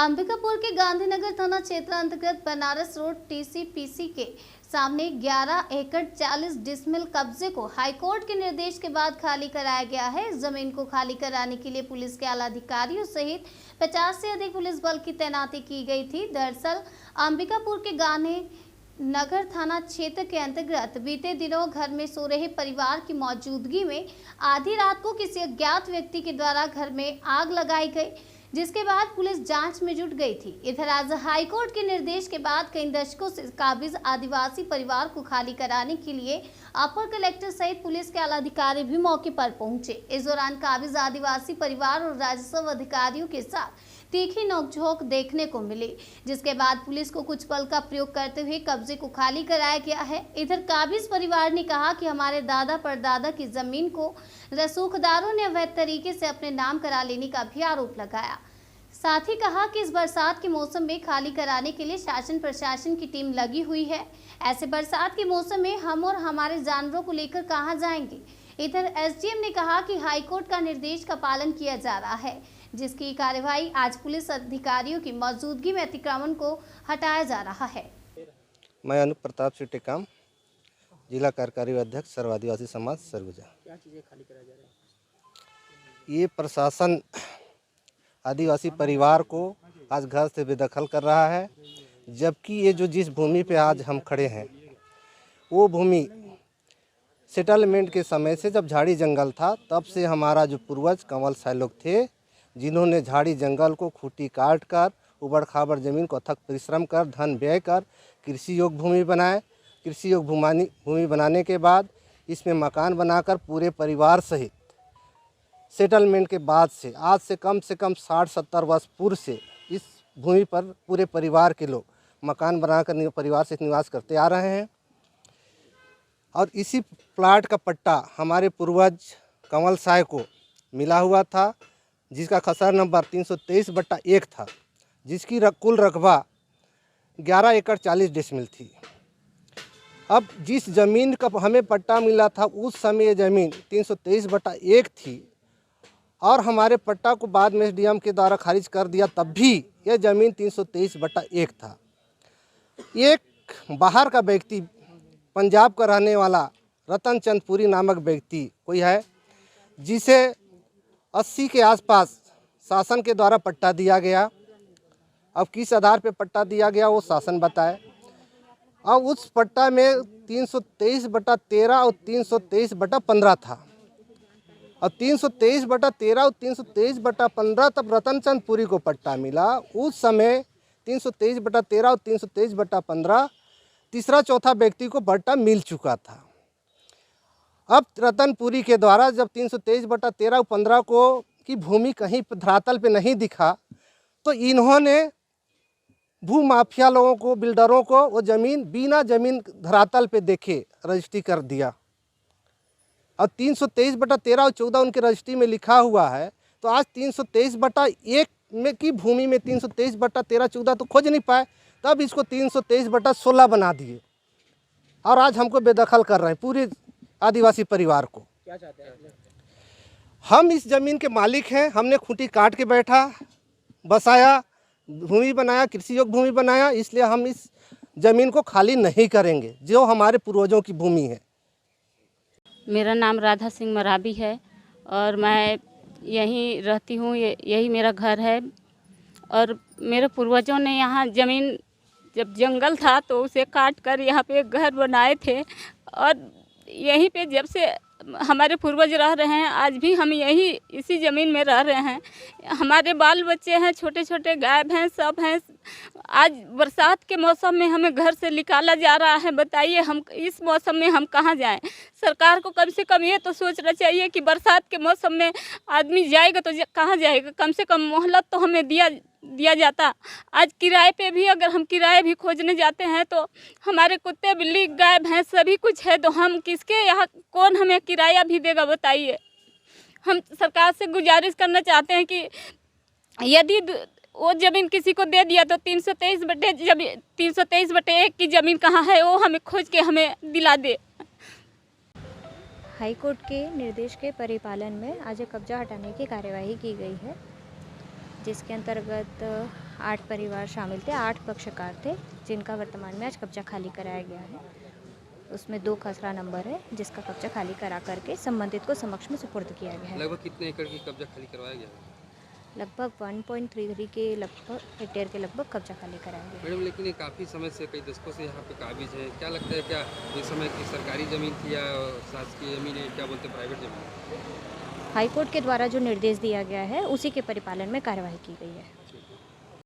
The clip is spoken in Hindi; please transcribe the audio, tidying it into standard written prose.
अंबिकापुर के गांधीनगर थाना क्षेत्र अंतर्गत बनारस रोड टीसीपीसी के सामने 11 एकड़ 40 डिसमिल कब्जे को हाईकोर्ट के निर्देश के बाद खाली कराया गया है। इस जमीन को खाली कराने के लिए पुलिस के आला अधिकारियों सहित 50 से अधिक पुलिस बल की तैनाती की गई थी। दरअसल अंबिकापुर के गांधीनगर थाना क्षेत्र के अंतर्गत बीते दिनों घर में सो रहे परिवार की मौजूदगी में आधी रात को किसी अज्ञात व्यक्ति के द्वारा घर में आग लगाई गई, जिसके बाद पुलिस जांच में जुट गई थी। इधर आज हाईकोर्ट के निर्देश के बाद कई दशकों से काबिज आदिवासी परिवार को खाली कराने के लिए अपर कलेक्टर सहित पुलिस के आला अधिकारी भी मौके पर पहुंचे। इस दौरान काबिज आदिवासी परिवार और राजस्व अधिकारियों के साथ तीखी नोकझोंक देखने को मिली, जिसके बाद पुलिस को कुछ बल का प्रयोग करते हुए कब्जे को खाली कराया गया है। इधर काबिज परिवार ने कहा कि हमारे दादा परदादा की जमीन को रसूखदारों ने अवैध तरीके से अपने नाम करा लेने का भी आरोप लगाया। साथ ही कहा कि इस बरसात के मौसम में खाली कराने के लिए शासन प्रशासन की टीम लगी हुई है। ऐसे बरसात के मौसम में हम और हमारे जानवरों को लेकर कहां जाएंगे। इधर एसडीएम ने कहा कि हाईकोर्ट का निर्देश का पालन किया जा रहा है, जिसकी कार्यवाही आज पुलिस अधिकारियों की मौजूदगी में अतिक्रमण को हटाया जा रहा है। मैं अनुप प्रताप सिंह टेकाम, जिला कार्यकारी अध्यक्ष सर्व आदिवासी समाज सरगुजा। क्या चीज़ें खाली कराया जा रहा है? ये प्रशासन आदिवासी परिवार को आज घर से बेदखल कर रहा है, जबकि ये जो जिस भूमि पे आज हम खड़े हैं वो भूमि सेटलमेंट के समय से जब झाड़ी जंगल था तब से हमारा जो पूर्वज कंवल साय लोग थे, जिन्होंने झाड़ी जंगल को खूंटी काट कर उबड़ खाबड़ ज़मीन को अथक परिश्रम कर धन व्यय कर कृषि योग्य भूमि बनाए। कृषि योग्य भूमि बनाने के बाद इसमें मकान बनाकर पूरे परिवार सहित सेटलमेंट के बाद से आज से कम 60-70 वर्ष पूर्व से इस भूमि पर पूरे परिवार के लोग मकान बनाकर परिवार से निवास करते आ रहे हैं। और इसी प्लाट का पट्टा हमारे पूर्वज कंवल साय को मिला हुआ था, जिसका खसरा नंबर 323/1 था, जिसकी कुल रकबा 11 एकड़ 40 डिसमिल थी। अब जिस ज़मीन का हमें पट्टा मिला था उस समय ये ज़मीन 323/1 थी और हमारे पट्टा को बाद में एसडीएम के द्वारा खारिज कर दिया, तब भी यह ज़मीन 323/1 था। एक बाहर का व्यक्ति, पंजाब का रहने वाला रतन चंद पुरी नामक व्यक्ति कोई है, जिसे 80 के आसपास शासन के द्वारा पट्टा दिया गया। अब किस आधार पे पट्टा दिया गया वो शासन बताए। अब उस पट्टा में 323/13 और 323/15 था। और 323/13 और 323/15 तब रतन चंद पुरी को पट्टा मिला। उस समय 323/13 और 323/15 तीसरा चौथा व्यक्ति को पट्टा मिल चुका था। अब रतनपुरी के द्वारा जब 323/13 और 15 को की भूमि कहीं धरातल पे नहीं दिखा, तो इन्होंने भू माफिया लोगों को, बिल्डरों को वो ज़मीन बिना ज़मीन धरातल पे देखे रजिस्ट्री कर दिया। और 323/13 और 14 उनके रजिस्ट्री में लिखा हुआ है, तो आज 323/1 में की भूमि में 323/13 14 तो खोज नहीं पाए, तब इसको 323/16 बना दिए और आज हमको बेदखल कर रहे हैं पूरे आदिवासी परिवार को। क्या चाहते हैं? हम इस ज़मीन के मालिक हैं। हमने खूंटी काट के बैठा बसाया, भूमि बनाया, कृषि योग्य भूमि बनाया, इसलिए हम इस ज़मीन को खाली नहीं करेंगे जो हमारे पूर्वजों की भूमि है। मेरा नाम राधा सिंह मराबी है और मैं यहीं रहती हूँ, यही मेरा घर है। और मेरे पूर्वजों ने यहाँ ज़मीन, जब जंगल था तो उसे काट कर यहाँ पे घर बनाए थे और यहीं पे जब से हमारे पूर्वज रह रहे हैं, आज भी हम यही इसी ज़मीन में रह रहे हैं। हमारे बाल बच्चे हैं, छोटे छोटे गाय भैंस सब हैं। आज बरसात के मौसम में हमें घर से निकाला जा रहा है। बताइए हम इस मौसम में हम कहाँ जाएं? सरकार को कम से कम ये तो सोचना चाहिए कि बरसात के मौसम में आदमी जाएगा तो कहाँ जाएगा, कम से कम मोहलत तो हमें दिया जाता। आज किराए पे भी अगर हम किराए भी खोजने जाते हैं तो हमारे कुत्ते बिल्ली गाय भैंस सभी कुछ है, तो हम किसके यहाँ, कौन हमें किराया भी देगा? बताइए। हम सरकार से गुजारिश करना चाहते हैं कि यदि वो ज़मीन किसी को दे दिया तो 323/1 की ज़मीन कहाँ है वो हमें खोज के हमें दिला दे। हाईकोर्ट के निर्देश के परिपालन में आज कब्जा हटाने की कार्यवाही की गई है। जिसके अंतर्गत 8 परिवार शामिल थे, 8 पक्षकार थे, जिनका वर्तमान में आज कब्जा खाली कराया गया है। उसमें 2 खसरा नंबर है, जिसका कब्जा खाली करा करके संबंधित को समक्ष में सुपुर्द किया गया है। लगभग कितने एकड़ की कब्जा खाली करवाया गया है? लगभग 1.33 के लगभग हेक्टेयर के लगभग कब्जा खाली कराया गया है। मैडम, लेकिन ये काफ़ी समय से, कई दशकों से यहाँ पे काबिज है। क्या लगता है, क्या इस समय की सरकारी ज़मीन थी या शासकीय ज़मीन है, क्या बोलते हैं, प्राइवेट ज़मीन? हाईकोर्ट के द्वारा जो निर्देश दिया गया है, उसी के परिपालन में कार्रवाई की गई है।